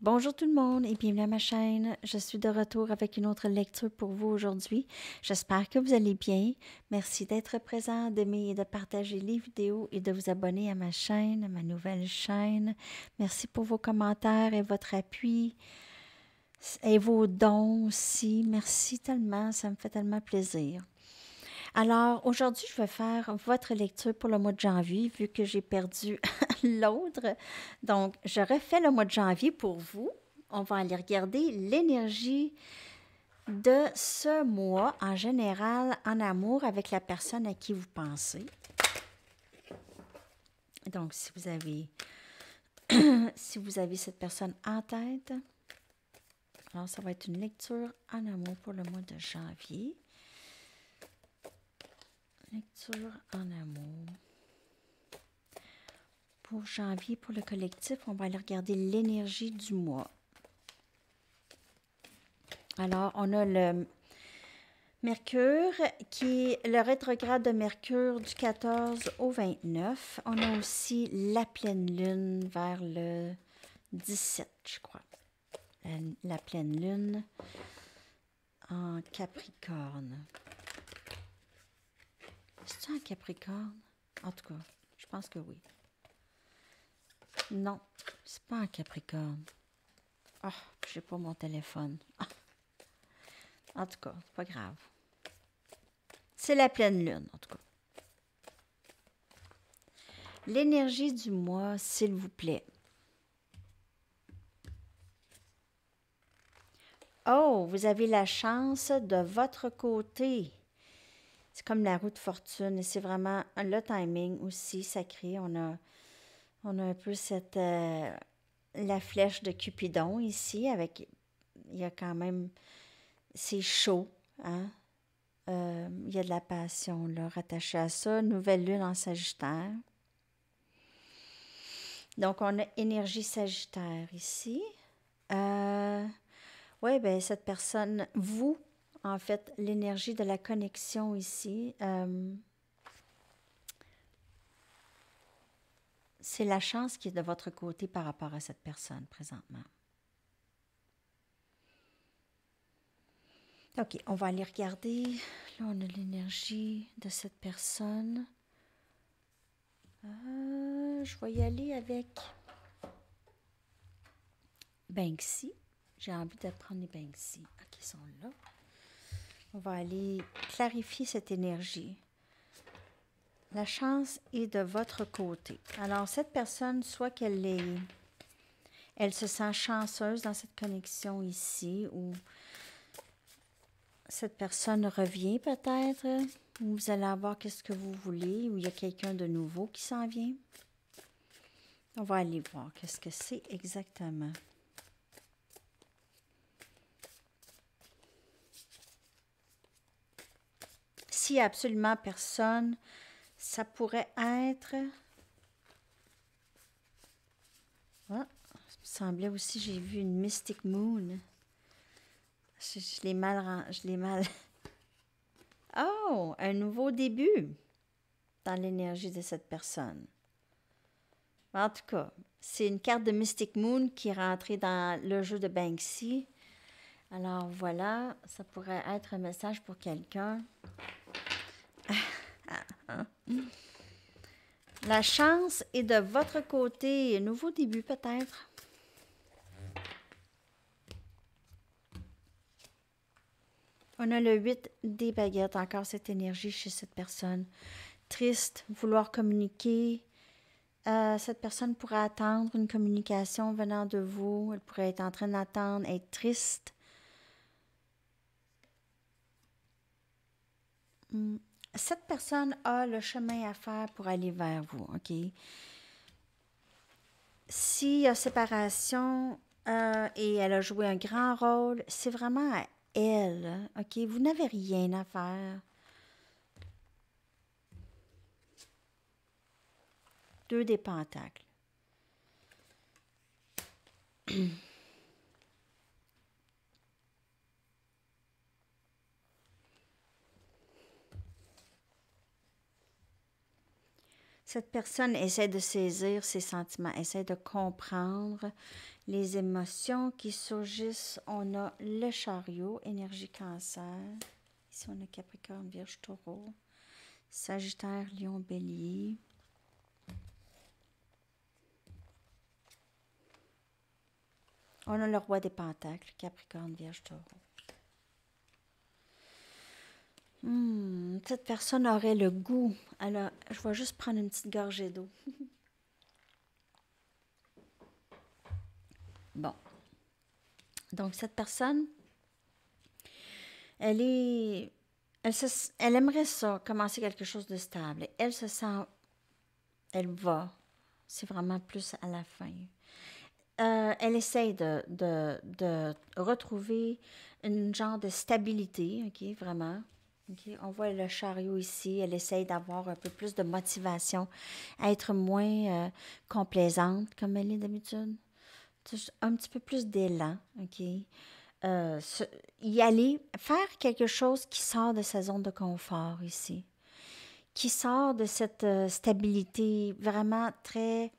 Bonjour tout le monde et bienvenue à ma chaîne. Je suis de retour avec une autre lecture pour vous aujourd'hui. J'espère que vous allez bien. Merci d'être présent, d'aimer et de partager les vidéos et de vous abonner à ma chaîne, à ma nouvelle chaîne. Merci pour vos commentaires et votre appui et vos dons aussi. Merci tellement, ça me fait tellement plaisir. Alors, aujourd'hui, je vais faire votre lecture pour le mois de janvier, vu que j'ai perdu l'autre. Donc, je refais le mois de janvier pour vous. On va aller regarder l'énergie de ce mois en général en amour avec la personne à qui vous pensez. Donc, si vous avez cette personne en tête, alors ça va être une lecture en amour pour le mois de janvier. Lecture en amour. Pour janvier, pour le collectif, on va aller regarder l'énergie du mois. Alors, on a le Mercure, qui est le rétrograde de Mercure du 14 au 29. On a aussi la pleine lune vers le 17, je crois. La pleine lune en Capricorne. C'est-tu en Capricorne? En tout cas, je pense que oui. Non, c'est pas en Capricorne. Ah, j'ai pas mon téléphone. Ah. En tout cas, c'est pas grave. C'est la pleine lune, en tout cas. L'énergie du mois, s'il vous plaît. Oh, vous avez la chance de votre côté. C'est comme la roue de fortune et c'est vraiment le timing aussi sacré. On a un peu la flèche de Cupidon ici avec, il y a quand même, c'est chaud, hein? Il y a de la passion là, rattachée à ça. Nouvelle lune en Sagittaire. Donc, on a énergie Sagittaire ici. Oui, bien, cette personne, vous, en fait, l'énergie de la connexion ici, c'est la chance qui est de votre côté par rapport à cette personne présentement. OK, on va aller regarder. Là, on a l'énergie de cette personne. Je vais y aller avec Banksy. J'ai envie de prendre les Banksy. OK, ils sont là. On va aller clarifier cette énergie. La chance est de votre côté. Alors, cette personne, soit elle se sent chanceuse dans cette connexion ici, ou cette personne revient peut-être, ou vous allez avoir qu'est-ce que vous voulez, ou il y a quelqu'un de nouveau qui s'en vient. On va aller voir qu'est-ce que c'est exactement. S'il n'y a absolument personne, ça pourrait être... Ah, ça me semblait aussi, j'ai vu une Mystic Moon. Je l'ai mal... Je l'ai mal... Oh, un nouveau début dans l'énergie de cette personne. En tout cas, c'est une carte de Mystic Moon qui est rentrée dans le jeu de Banksy. Alors voilà, ça pourrait être un message pour quelqu'un. La chance est de votre côté. Un nouveau début peut-être. On a le 8 des baguettes, encore cette énergie chez cette personne. Triste, vouloir communiquer. Cette personne pourrait attendre une communication venant de vous. Elle pourrait être en train d'attendre, être triste. Cette personne a le chemin à faire pour aller vers vous, OK? S'il y a séparation et elle a joué un grand rôle, c'est vraiment à elle, OK? Vous n'avez rien à faire. Deux des pentacles. Cette personne essaie de saisir ses sentiments, essaie de comprendre les émotions qui surgissent. On a le chariot, énergie cancer. Ici, on a Capricorne, Vierge, Taureau. Sagittaire, Lion, Bélier. On a le roi des pentacles, Capricorne, Vierge, Taureau. Cette personne aurait le goût. Alors, je vais juste prendre une petite gorgée d'eau. Bon. Donc, cette personne, elle aimerait ça, commencer quelque chose de stable. Elle se sent, elle va. C'est vraiment plus à la fin. Elle essaye de retrouver une genre de stabilité, OK, vraiment. Okay. On voit le chariot ici. Elle essaye d'avoir un peu plus de motivation, à être moins complaisante comme elle est d'habitude. Un petit peu plus d'élan, OK? Y aller, faire quelque chose qui sort de sa zone de confort ici, qui sort de cette stabilité vraiment très...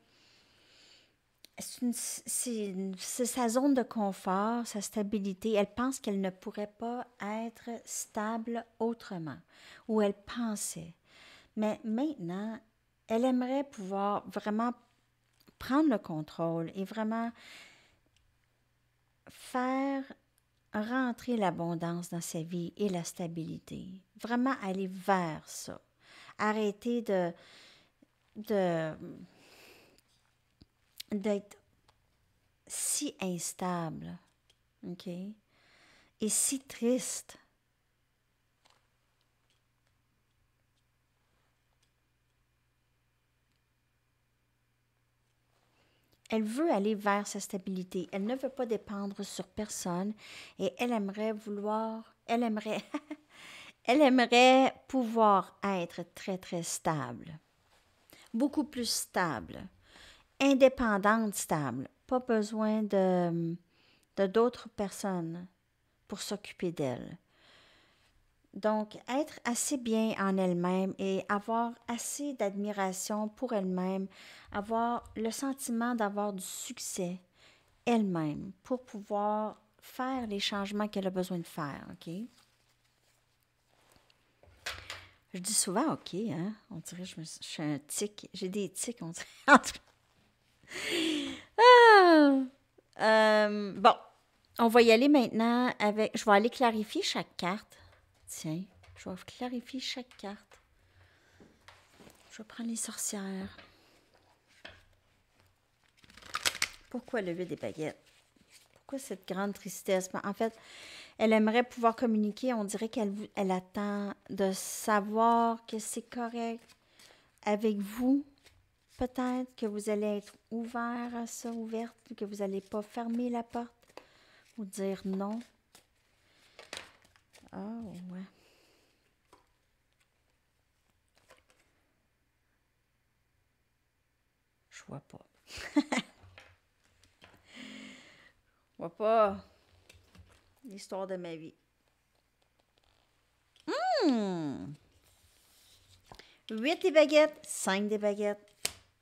C'est sa zone de confort, sa stabilité. Elle pense qu'elle ne pourrait pas être stable autrement, ou elle pensait. Mais maintenant, elle aimerait pouvoir vraiment prendre le contrôle et vraiment faire rentrer l'abondance dans sa vie et la stabilité. Vraiment aller vers ça. Arrêter d'être si instable, OK? Et si triste. Elle veut aller vers sa stabilité. Elle ne veut pas dépendre sur personne et elle aimerait elle aimerait pouvoir être très, très stable. Beaucoup plus stable. Indépendante, stable. Pas besoin de d'autres personnes pour s'occuper d'elle. Donc, être assez bien en elle-même et avoir assez d'admiration pour elle-même, avoir le sentiment d'avoir du succès elle-même pour pouvoir faire les changements qu'elle a besoin de faire, OK? Je dis souvent OK, hein? On dirait que je suis un tic. J'ai des tics, on dirait. En tout cas. Bon, on va y aller maintenant avec... Je vais aller clarifier chaque carte. Tiens, je vais clarifier chaque carte. Je vais prendre les sorcières. Pourquoi le 8 des baguettes? Pourquoi cette grande tristesse? En fait, elle aimerait pouvoir communiquer. On dirait qu'elle attend de savoir que c'est correct avec vous. Peut-être que vous allez être ouvert à ça, ouverte, que vous n'allez pas fermer la porte ou dire non. Ah, ouais. Je vois pas. Je vois pas l'histoire de ma vie. 8 des baguettes, 5 des baguettes.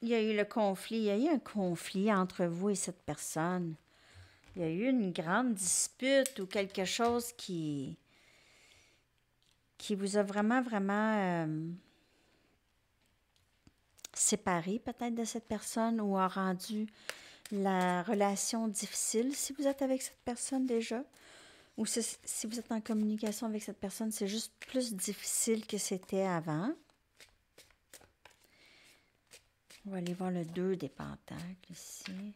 Il y a eu le conflit. Il y a eu un conflit entre vous et cette personne. Il y a eu une grande dispute ou quelque chose qui vous a vraiment, vraiment séparé peut-être de cette personne ou a rendu la relation difficile si vous êtes avec cette personne déjà. Ou si vous êtes en communication avec cette personne, c'est juste plus difficile que c'était avant. On va aller voir le 2 des pentacles ici.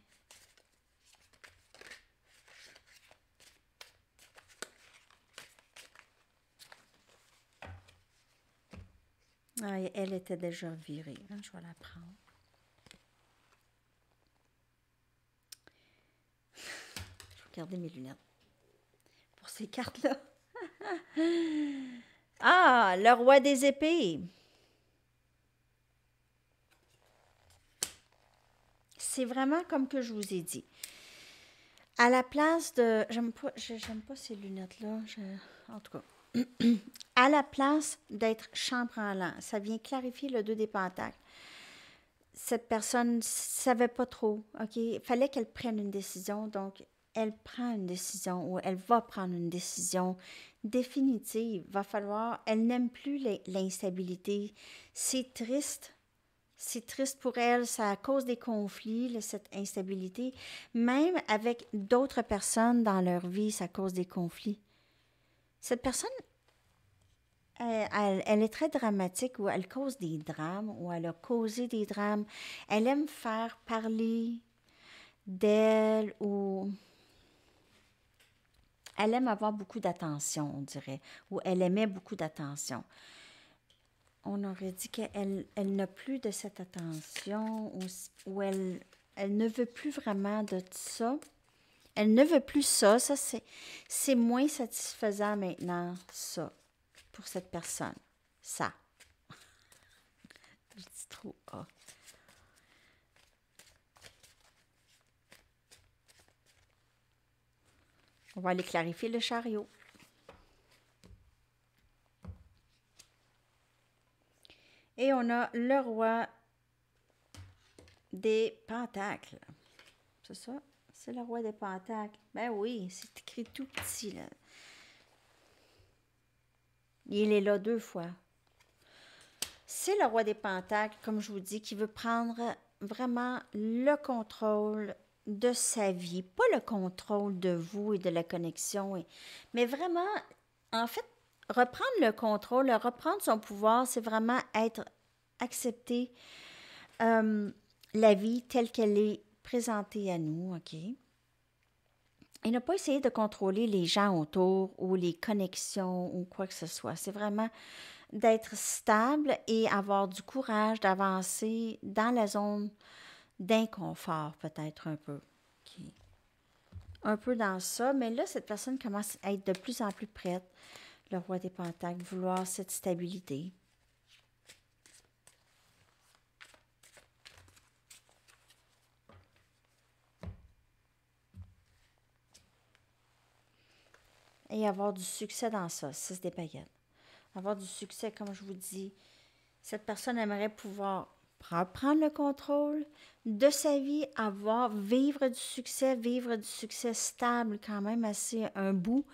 Ah, elle était déjà virée. Hein? Je vais la prendre. Je vais regarder mes lunettes pour ces cartes-là. Ah, le roi des épées. C'est vraiment comme que je vous ai dit. À la place de... J'aime pas ces lunettes-là. En tout cas. À la place d'être chambranlant, ça vient clarifier le 2 des pentacles. cette personne ne savait pas trop, OK? Il fallait qu'elle prenne une décision, donc elle prend une décision ou elle va prendre une décision définitive. Va falloir, elle n'aime plus l'instabilité. C'est triste. C'est triste pour elle, ça cause des conflits, cette instabilité. Même avec d'autres personnes dans leur vie, ça cause des conflits. Cette personne, elle est très dramatique ou elle cause des drames ou elle a causé des drames. Elle aime faire parler d'elle ou elle aime avoir beaucoup d'attention, on dirait, ou elle aimait beaucoup d'attention. On aurait dit qu'elle n'a plus de cette attention ou elle ne veut plus vraiment de ça. Elle ne veut plus ça. Ça, c'est moins satisfaisant maintenant, ça, pour cette personne. Ça. Je dis trop A. On va aller clarifier le chariot. Et on a le roi des pentacles. C'est ça? C'est le roi des pentacles. Ben oui, c'est écrit tout petit, là. Il est là 2 fois. C'est le roi des pentacles, comme je vous dis, qui veut prendre vraiment le contrôle de sa vie. Pas le contrôle de vous et de la connexion, mais vraiment, en fait, reprendre le contrôle, reprendre son pouvoir, c'est vraiment accepter la vie telle qu'elle est présentée à nous, OK? Et ne pas essayer de contrôler les gens autour ou les connexions ou quoi que ce soit. C'est vraiment d'être stable et avoir du courage d'avancer dans la zone d'inconfort, peut-être un peu. Okay. Un peu dans ça, mais là, cette personne commence à être de plus en plus prête, le roi des pentacles, vouloir cette stabilité. Et avoir du succès dans ça, 6 des baguettes. Avoir du succès, comme je vous dis, cette personne aimerait pouvoir prendre le contrôle de sa vie, vivre du succès stable quand même, assez un bout,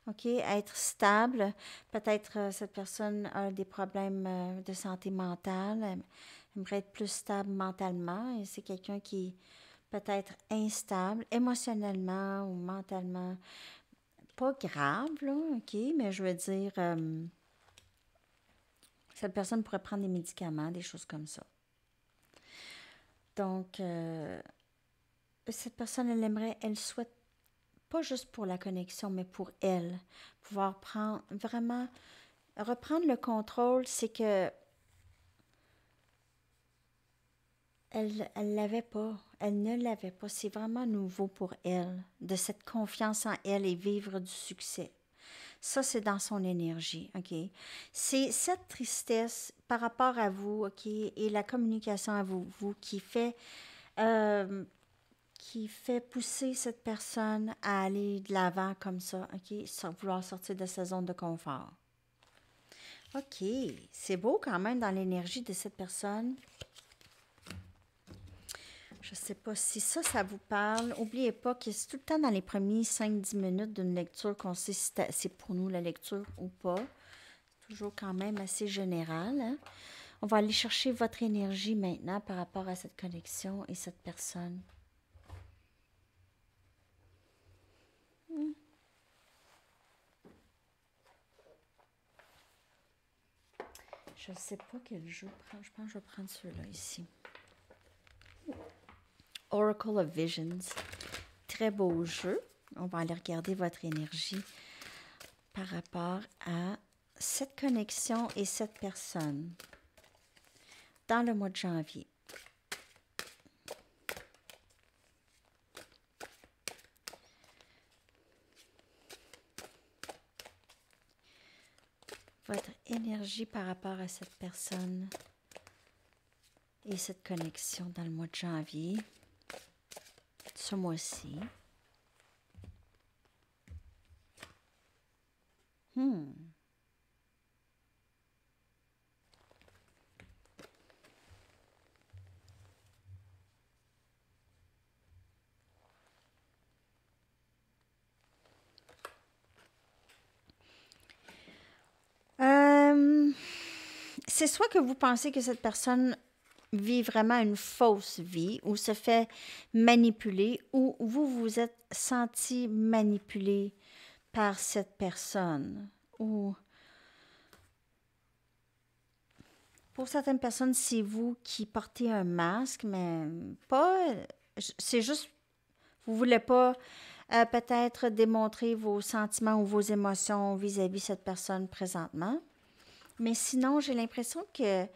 OK, être stable. Peut-être cette personne a des problèmes de santé mentale, elle aimerait être plus stable mentalement et c'est quelqu'un qui est peut-être instable émotionnellement ou mentalement. Pas grave, là, OK, mais je veux dire, cette personne pourrait prendre des médicaments, des choses comme ça. Donc, cette personne, elle souhaite, pas juste pour la connexion, mais pour elle, pouvoir reprendre le contrôle, c'est que elle l'avait pas, elle ne l'avait pas. C'est vraiment nouveau pour elle, de cette confiance en elle et vivre du succès. Ça, c'est dans son énergie, OK? C'est cette tristesse par rapport à vous, OK, et la communication à vous qui fait pousser cette personne à aller de l'avant comme ça, OK, sans vouloir sortir de sa zone de confort. OK, c'est beau quand même dans l'énergie de cette personne. Je ne sais pas si ça vous parle. N'oubliez pas que c'est tout le temps dans les premiers 5-10 minutes d'une lecture qu'on sait si c'est pour nous la lecture ou pas. C'est toujours quand même assez général. Hein? On va aller chercher votre énergie maintenant par rapport à cette connexion et cette personne. Je ne sais pas quel jeu prendre. Je pense que je vais prendre celui-là ici. Oracle of Visions. Très beau jeu. On va aller regarder votre énergie par rapport à cette connexion et cette personne dans le mois de janvier. Votre énergie par rapport à cette personne et cette connexion dans le mois de janvier, ce mois-ci. c'est soit que vous pensez que cette personne vit vraiment une fausse vie ou se fait manipuler ou vous vous êtes senti manipulé par cette personne. Ou pour certaines personnes, c'est vous qui portez un masque, mais pas... C'est juste, vous voulez pas peut-être démontrer vos sentiments ou vos émotions vis-à-vis de cette personne présentement. Mais sinon, j'ai l'impression que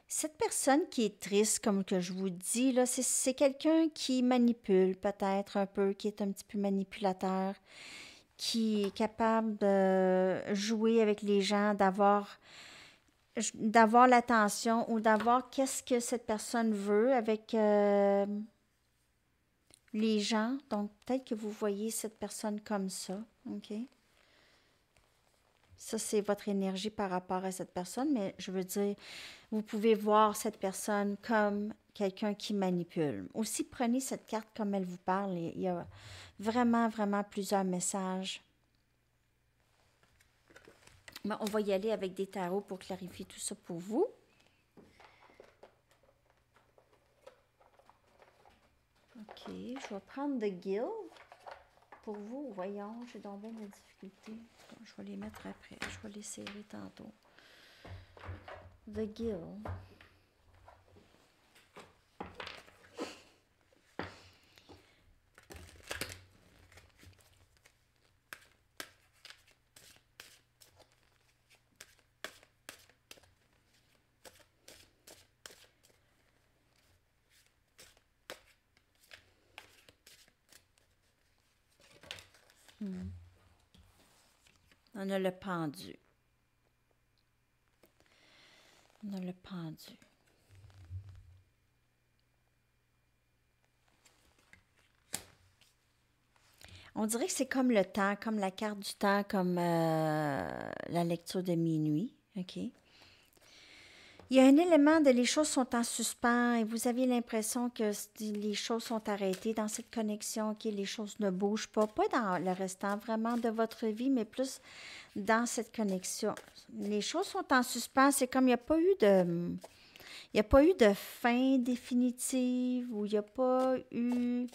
cette personne qui est triste, comme que je vous dis, là, c'est quelqu'un qui manipule peut-être un peu, qui est un petit peu manipulateur, qui est capable de jouer avec les gens, d'avoir l'attention ou d'avoir qu'est-ce que cette personne veut avec les gens. Donc, peut-être que vous voyez cette personne comme ça, OK? Ça, c'est votre énergie par rapport à cette personne, mais je veux dire, vous pouvez voir cette personne comme quelqu'un qui manipule. Aussi, prenez cette carte comme elle vous parle. Il y a vraiment, vraiment plusieurs messages. Mais on va y aller avec des tarots pour clarifier tout ça pour vous. OK, je vais prendre The Guild pour vous. Voyons, j'ai donc bien de la difficulté. Je vais les mettre après. Je vais les serrer tantôt. The Guild. On a le pendu. On a le pendu. On dirait que c'est comme le temps, comme la carte du temps, comme la lecture de minuit. OK? Il y a un élément de les choses sont en suspens et vous avez l'impression que les choses sont arrêtées dans cette connexion, que les choses ne bougent pas dans le restant vraiment de votre vie, mais plus dans cette connexion. Les choses sont en suspens, c'est comme il n'y a pas eu de fin définitive ou il n'y a pas eu...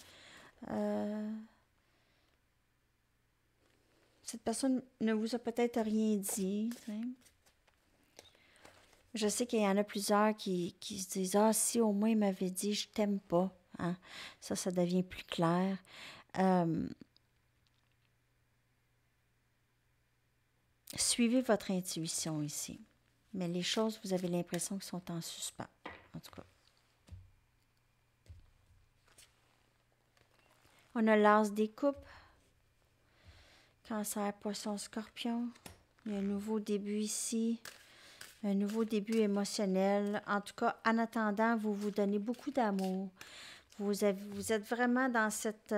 cette personne ne vous a peut-être rien dit. T'sais. Je sais qu'il y en a plusieurs qui se disent « Ah, si au moins il m'avait dit « je t'aime pas hein? ». Ça devient plus clair. Suivez votre intuition ici. Mais les choses, vous avez l'impression qu'elles sont en suspens. En tout cas. On a l'as des coupes. Cancer, poisson, scorpion. Il y a un nouveau début ici. Un nouveau début émotionnel. En tout cas, en attendant, vous vous donnez beaucoup d'amour. Vous êtes vraiment dans cette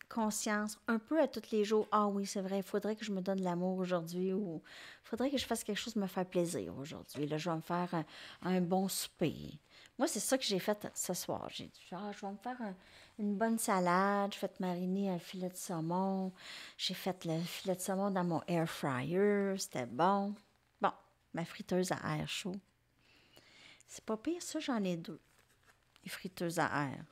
conscience, un peu à tous les jours. Ah oui, c'est vrai, il faudrait que je me donne de l'amour aujourd'hui ou il faudrait que je fasse quelque chose de me faire plaisir aujourd'hui. Là, je vais me faire un bon souper. Moi, c'est ça que j'ai fait ce soir. J'ai dit, je vais me faire une bonne salade. J'ai fait mariner un filet de saumon. J'ai fait le filet de saumon dans mon air fryer. C'était bon. Bon, ma friteuse à air chaud. C'est pas pire, ça, j'en ai 2. Les friteuses à air.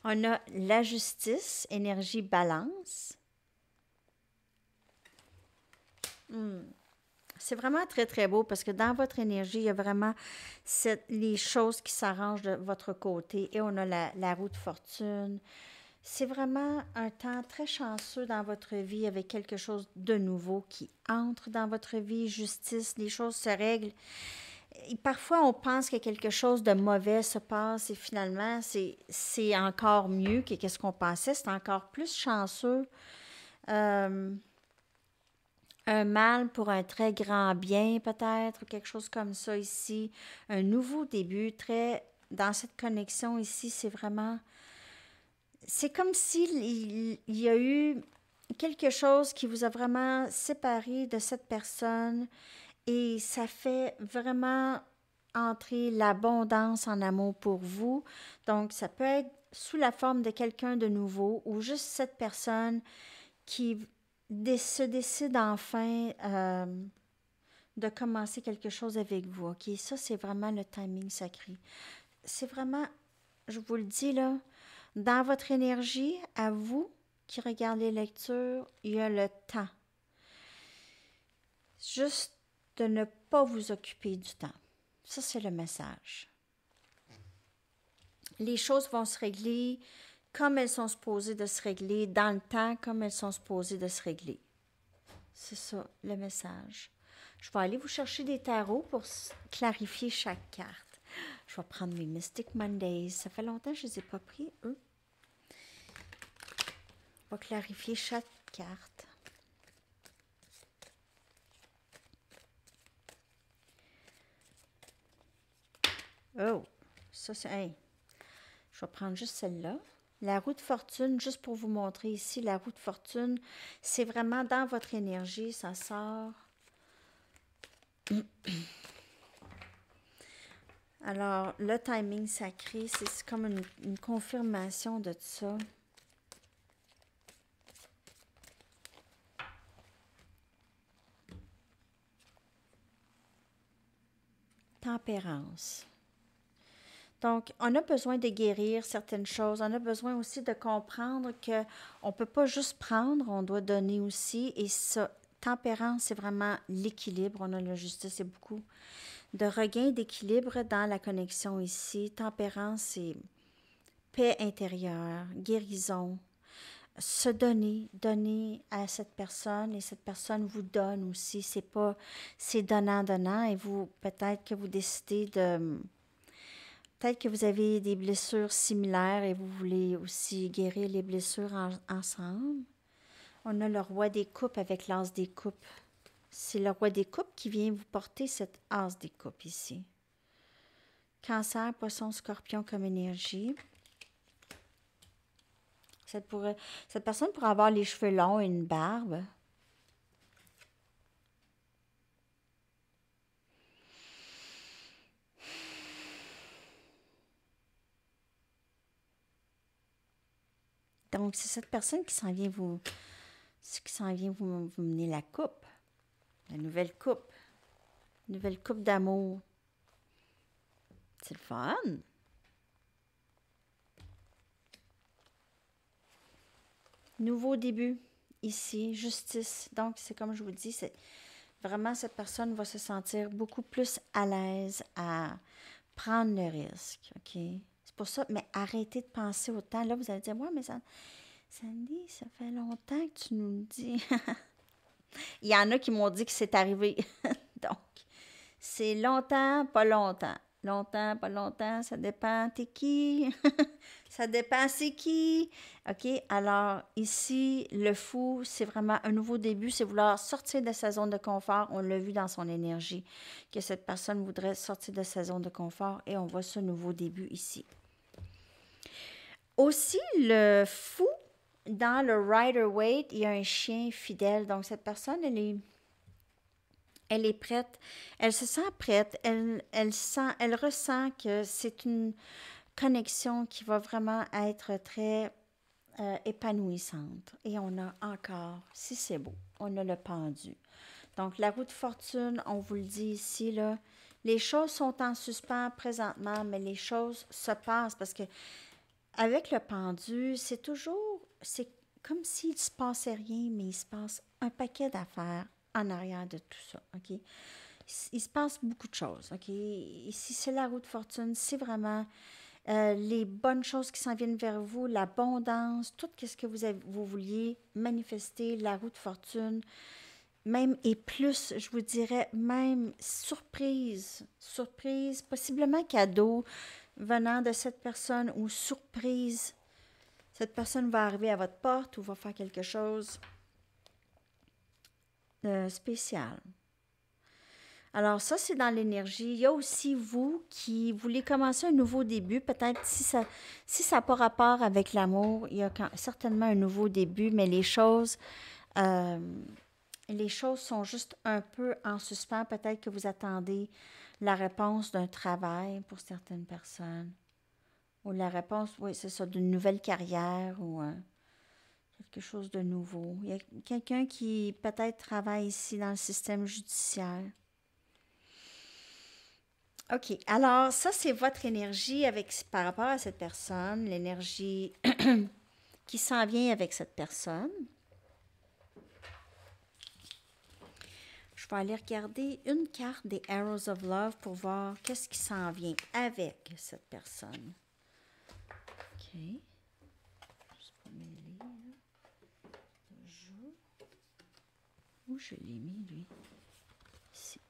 On a la justice, énergie balance. C'est vraiment très, très beau parce que dans votre énergie, il y a vraiment les choses qui s'arrangent de votre côté. Et on a la roue de fortune. C'est vraiment un temps très chanceux dans votre vie avec quelque chose de nouveau qui entre dans votre vie. Justice, les choses se règlent. Et parfois, on pense que quelque chose de mauvais se passe et finalement, c'est encore mieux que ce qu'on pensait. C'est encore plus chanceux. Un mal pour un très grand bien, peut-être, ou quelque chose comme ça ici. Un nouveau début, dans cette connexion ici, c'est vraiment... C'est comme s'il y a eu quelque chose qui vous a vraiment séparé de cette personne. Et ça fait vraiment entrer l'abondance en amour pour vous. Donc, ça peut être sous la forme de quelqu'un de nouveau ou juste cette personne qui se décide enfin de commencer quelque chose avec vous, OK? Ça, c'est vraiment le timing sacré. C'est vraiment, je vous le dis là, dans votre énergie, à vous qui regardez les lectures, il y a le temps. Juste de ne pas vous occuper du temps. Ça, c'est le message. Les choses vont se régler comme elles sont supposées de se régler, dans le temps comme elles sont supposées de se régler. C'est ça, le message. Je vais aller vous chercher des tarots pour clarifier chaque carte. Je vais prendre mes Mystic Mondays. Ça fait longtemps que je ne les ai pas pris, eux. On va clarifier chaque carte. Oh, ça c'est... Hey. Je vais prendre juste celle-là. La roue de fortune, juste pour vous montrer ici, la roue de fortune, c'est vraiment dans votre énergie, ça sort. Alors, le timing sacré, c'est comme une confirmation de tout ça. Tempérance. Donc, on a besoin de guérir certaines choses. On a besoin aussi de comprendre qu'on ne peut pas juste prendre, on doit donner aussi. Et ça, tempérance, c'est vraiment l'équilibre. On a la justice, c'est beaucoup de regain d'équilibre dans la connexion ici. Tempérance, c'est paix intérieure, guérison, se donner, donner à cette personne et cette personne vous donne aussi. C'est pas, c'est donnant, donnant et vous, peut-être que vous décidez de... Peut-être que vous avez des blessures similaires et vous voulez aussi guérir les blessures ensemble. On a le roi des coupes avec l'as des coupes. C'est le roi des coupes qui vient vous porter cette as des coupes ici. Cancer, poisson, scorpion comme énergie. Cette personne pourrait avoir les cheveux longs et une barbe. Donc, c'est cette personne qui s'en vient vous mener la coupe. La nouvelle coupe. Nouvelle coupe d'amour. C'est le fun. Nouveau début. Ici, justice. Donc, c'est comme je vous dis, c'est vraiment cette personne va se sentir beaucoup plus à l'aise à prendre le risque. OK? C'est pour ça, mais arrêtez de penser au temps. Là, vous allez dire, ouais, mais Sandy, ça fait longtemps que tu nous le dis. Il y en a qui m'ont dit que c'est arrivé. Donc, c'est longtemps, pas longtemps. Longtemps, pas longtemps, ça dépend, t'es qui? Ça dépend, c'est qui? OK? Alors, ici, le fou, c'est vraiment un nouveau début, c'est vouloir sortir de sa zone de confort. On l'a vu dans son énergie, que cette personne voudrait sortir de sa zone de confort et on voit ce nouveau début ici. Aussi, le fou, dans le Rider-Waite, il y a un chien fidèle. Donc, cette personne, elle est prête, elle se sent prête, elle ressent que c'est une connexion qui va vraiment être très épanouissante. Et on a encore, si c'est beau, on a le pendu. Donc, la roue de fortune, on vous le dit ici, là, les choses sont en suspens présentement, mais les choses se passent parce que avec le pendu, c'est comme s'il ne se passait rien, mais il se passe un paquet d'affaires en arrière de tout ça, OK? Il se passe beaucoup de choses, OK? Ici, c'est la roue de fortune, c'est vraiment les bonnes choses qui s'en viennent vers vous, l'abondance, tout ce que vous vouliez manifester, la roue de fortune, même et plus, je vous dirais, même surprise, possiblement cadeau venant de cette personne ou surprise. Cette personne va arriver à votre porte ou va faire quelque chose de spécial. Alors ça, c'est dans l'énergie. Il y a aussi vous qui voulez commencer un nouveau début. Peut-être si ça n'a pas rapport avec l'amour, il y a certainement un nouveau début, mais les choses sont juste un peu en suspens. Peut-être que vous attendez la réponse d'un travail pour certaines personnes. Ou la réponse, oui, c'est ça, d'une nouvelle carrière ou quelque chose de nouveau. Il y a quelqu'un qui peut-être travaille ici dans le système judiciaire. OK. Alors, ça, c'est votre énergie avec, par rapport à cette personne, l'énergie qui s'en vient avec cette personne. Je vais aller regarder une carte des Arrows of Love pour voir qu'est-ce qui s'en vient avec cette personne. OK. Juste pour mêler, là. Où je l'ai mis, lui? Ici.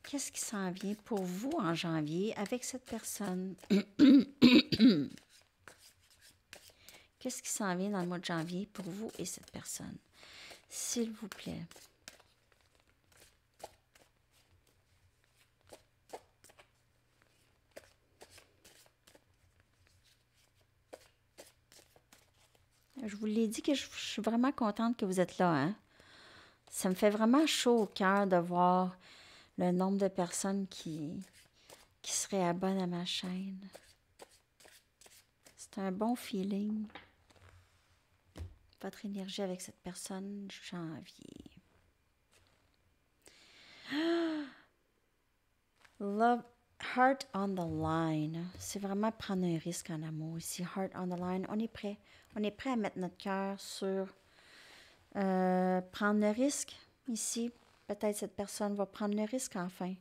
Qu'est-ce qui s'en vient pour vous en janvier avec cette personne? Qu'est-ce qui s'en vient dans le mois de janvier pour vous et cette personne? S'il vous plaît. Je vous l'ai dit que je suis vraiment contente que vous êtes là, hein? Ça me fait vraiment chaud au cœur de voir le nombre de personnes qui seraient abonnées à ma chaîne. C'est un bon feeling. Votre énergie avec cette personne, janvier. Love, heart on the line. C'est vraiment prendre un risque en amour ici. Heart on the line. On est prêt. On est prêt à mettre notre cœur sur prendre le risque ici. Peut-être cette personne va prendre le risque enfin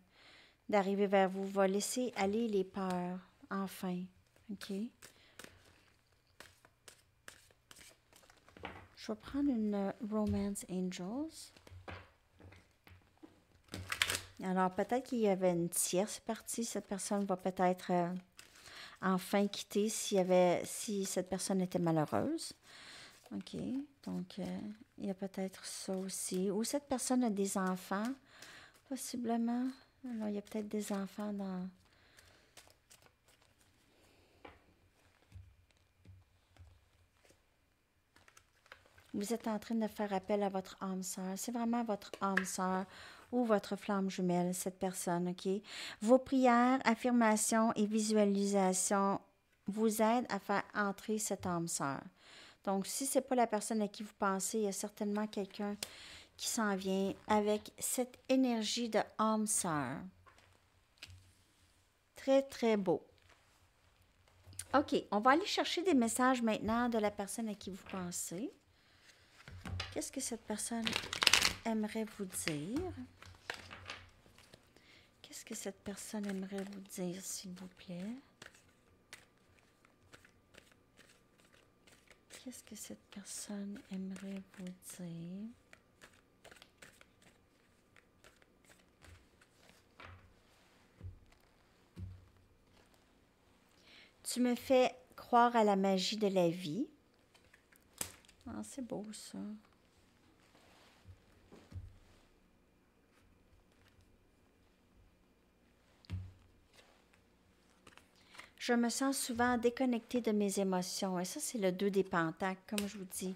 d'arriver vers vous. Va laisser aller les peurs enfin. OK? Je vais prendre une Romance Angels. Alors, peut-être qu'il y avait une tierce partie. Cette personne va peut-être enfin quitter si cette personne était malheureuse. OK. Donc, il y a peut-être ça aussi. Ou cette personne a des enfants, possiblement. Alors, il y a peut-être des enfants dans... Vous êtes en train de faire appel à votre âme sœur. C'est vraiment votre âme sœur ou votre flamme jumelle, cette personne, OK? Vos prières, affirmations et visualisations vous aident à faire entrer cette âme sœur. Donc, si ce n'est pas la personne à qui vous pensez, il y a certainement quelqu'un qui s'en vient avec cette énergie de âme sœur. Très, très beau. OK, on va aller chercher des messages maintenant de la personne à qui vous pensez. Qu'est-ce que cette personne aimerait vous dire? Qu'est-ce que cette personne aimerait vous dire, s'il vous plaît? Qu'est-ce que cette personne aimerait vous dire? Tu me fais croire à la magie de la vie. Ah, c'est beau, ça. Je me sens souvent déconnectée de mes émotions. Et ça, c'est le 2 des pentacles, comme je vous dis.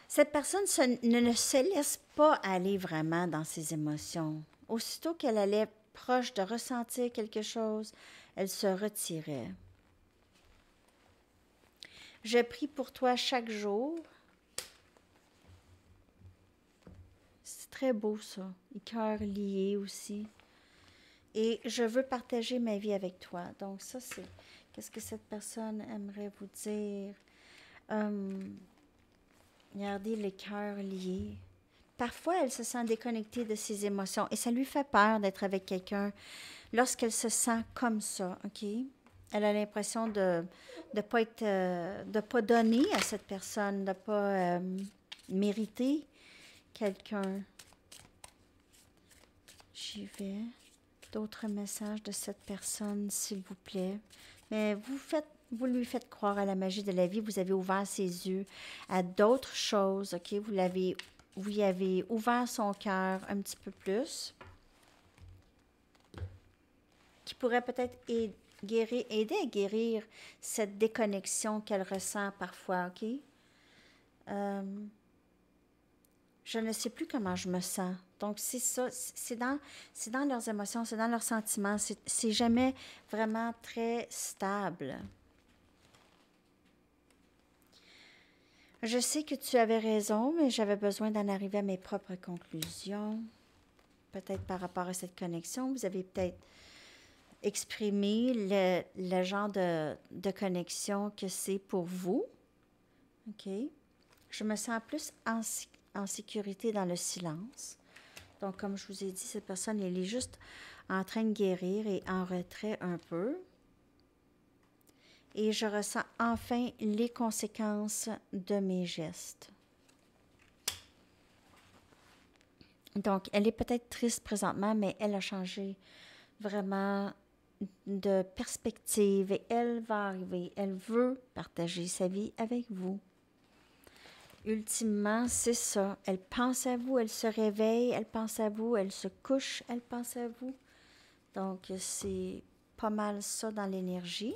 Cette personne ne se laisse pas aller vraiment dans ses émotions. Aussitôt qu'elle allait proche de ressentir quelque chose, elle se retirait. Je prie pour toi chaque jour. C'est très beau, ça. Les cœurs liés aussi. Et je veux partager ma vie avec toi. Donc ça, c'est... Qu'est-ce que cette personne aimerait vous dire? Regardez les cœurs liés. Parfois, elle se sent déconnectée de ses émotions et ça lui fait peur d'être avec quelqu'un lorsqu'elle se sent comme ça, OK? Elle a l'impression de pas être, de pas donner à cette personne, de pas mériter quelqu'un. J'y vais. D'autres messages de cette personne, s'il vous plaît. Mais vous lui faites croire à la magie de la vie. Vous avez ouvert ses yeux à d'autres choses, OK? Vous y avez ouvert son cœur un petit peu plus. Qui pourrait peut-être aider à guérir cette déconnexion qu'elle ressent parfois, OK? je ne sais plus comment je me sens. Donc, c'est ça, c'est dans leurs émotions, c'est dans leurs sentiments. C'est jamais vraiment très stable. Je sais que tu avais raison, mais j'avais besoin d'en arriver à mes propres conclusions. Peut-être par rapport à cette connexion, vous avez peut-être exprimé le genre de connexion que c'est pour vous. OK? Je me sens plus en sécurité dans le silence. Donc, comme je vous ai dit, cette personne, elle est juste en train de guérir et en retrait un peu. Et je ressens enfin les conséquences de mes gestes. Donc, elle est peut-être triste présentement, mais elle a changé vraiment de perspective et elle va arriver. Elle veut partager sa vie avec vous. Ultimement, c'est ça. Elle pense à vous, elle se réveille, elle pense à vous, elle se couche, elle pense à vous. Donc, c'est pas mal ça dans l'énergie.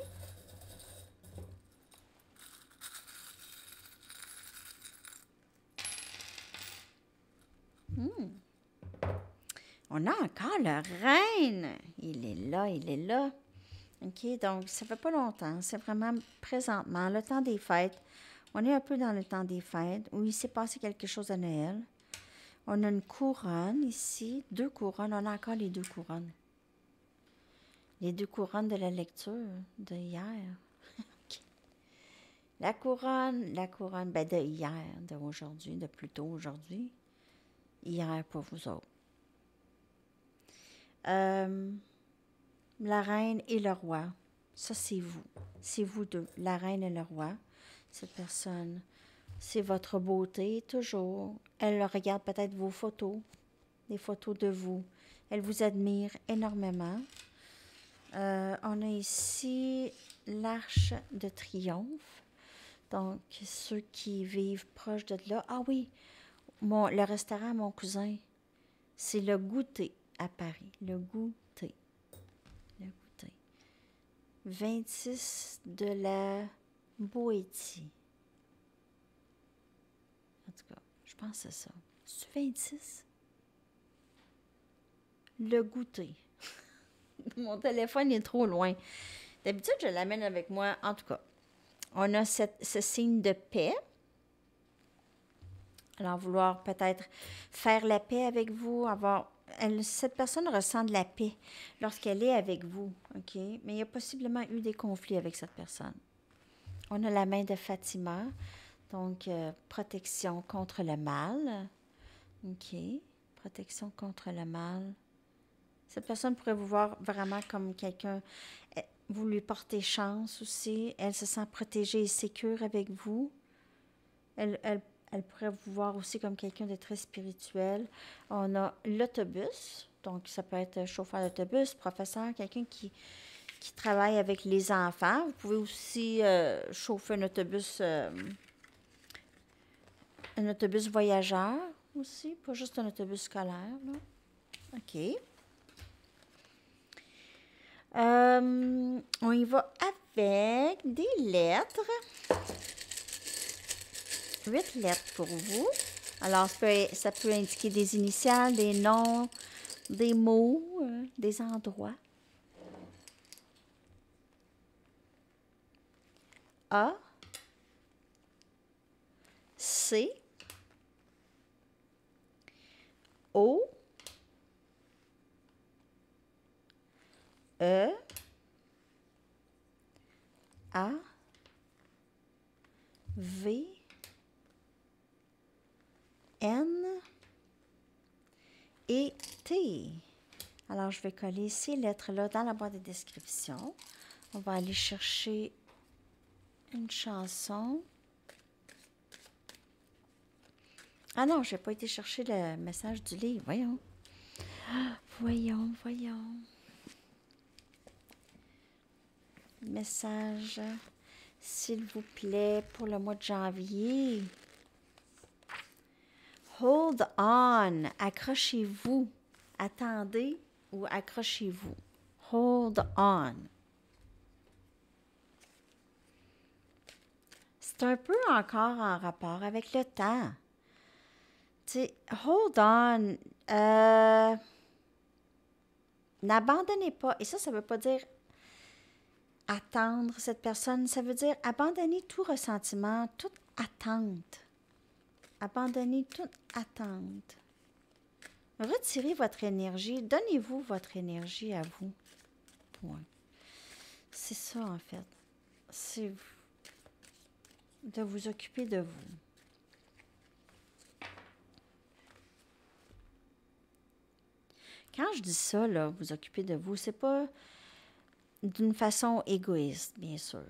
On a encore le reine. Il est là, il est là. OK, donc ça fait pas longtemps. C'est vraiment présentement, le temps des fêtes. On est un peu dans le temps des fêtes où il s'est passé quelque chose à Noël. On a une couronne ici, 2 couronnes. On a encore les 2 couronnes. Les 2 couronnes de la lecture de hier. Okay. La couronne, ben de hier, d'aujourd'hui, de plus tôt aujourd'hui. Hier pour vous autres. La reine et le roi. Ça, c'est vous. C'est vous deux. La reine et le roi. Cette personne, c'est votre beauté, toujours. Elle regarde peut-être vos photos, des photos de vous. Elle vous admire énormément. On a ici l'arche de triomphe. Donc, ceux qui vivent proche de là. Ah oui, le restaurant à mon cousin, c'est le goûter à Paris. Le goûter. Le goûter. 26 de la Boétie. En tout cas, je pense que c'est ça. C'est 26? Le goûter. Mon téléphone est trop loin. D'habitude, je l'amène avec moi. En tout cas, on a ce signe de paix. Alors, vouloir peut-être faire la paix avec vous, cette personne ressent de la paix lorsqu'elle est avec vous, OK? Mais il y a possiblement eu des conflits avec cette personne. On a la main de Fatima, donc protection contre le mal. OK? Protection contre le mal. Cette personne pourrait vous voir vraiment comme quelqu'un, vous lui portez chance aussi. Elle se sent protégée et sécure avec vous. Elle pourrait vous voir aussi comme quelqu'un de très spirituel. On a l'autobus, donc ça peut être chauffeur d'autobus, professeur, quelqu'un qui travaille avec les enfants. Vous pouvez aussi chauffer un autobus voyageur aussi, pas juste un autobus scolaire, là. OK. On y va avec des lettres. 8 lettres pour vous. Alors, ça peut indiquer des initiales, des noms, des mots, des endroits. A, C, O, E, A, V, N et T. Alors, je vais coller ces lettres-là dans la boîte de description. On va aller chercher une chanson. Ah non, je n'ai pas été chercher le message du livre. Voyons. Voyons. Message, s'il vous plaît, pour le mois de janvier. Hold on. Accrochez-vous. Attendez ou accrochez-vous. Hold on. C'est un peu encore en rapport avec le temps. Tu sais, hold on. N'abandonnez pas. Et ça veut pas dire attendre cette personne. Ça veut dire abandonner tout ressentiment, toute attente. Abandonnez toute attente. Retirez votre énergie. Donnez-vous votre énergie à vous. Point. C'est ça, en fait. C'est de vous occuper de vous. Quand je dis ça, là, vous occuper de vous, c'est pas d'une façon égoïste, bien sûr.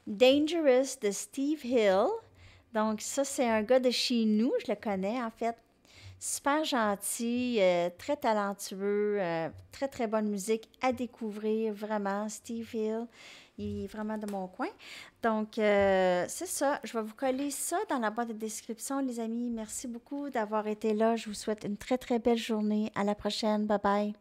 Dangerous de Steve Hill. Donc, ça, c'est un gars de chez nous. Je le connais, en fait. Super gentil, très talentueux, très, très bonne musique à découvrir, vraiment. Steve Hill, il est vraiment de mon coin. Donc, c'est ça. Je vais vous coller ça dans la boîte de description, les amis. Merci beaucoup d'avoir été là. Je vous souhaite une très, très belle journée. À la prochaine. Bye bye.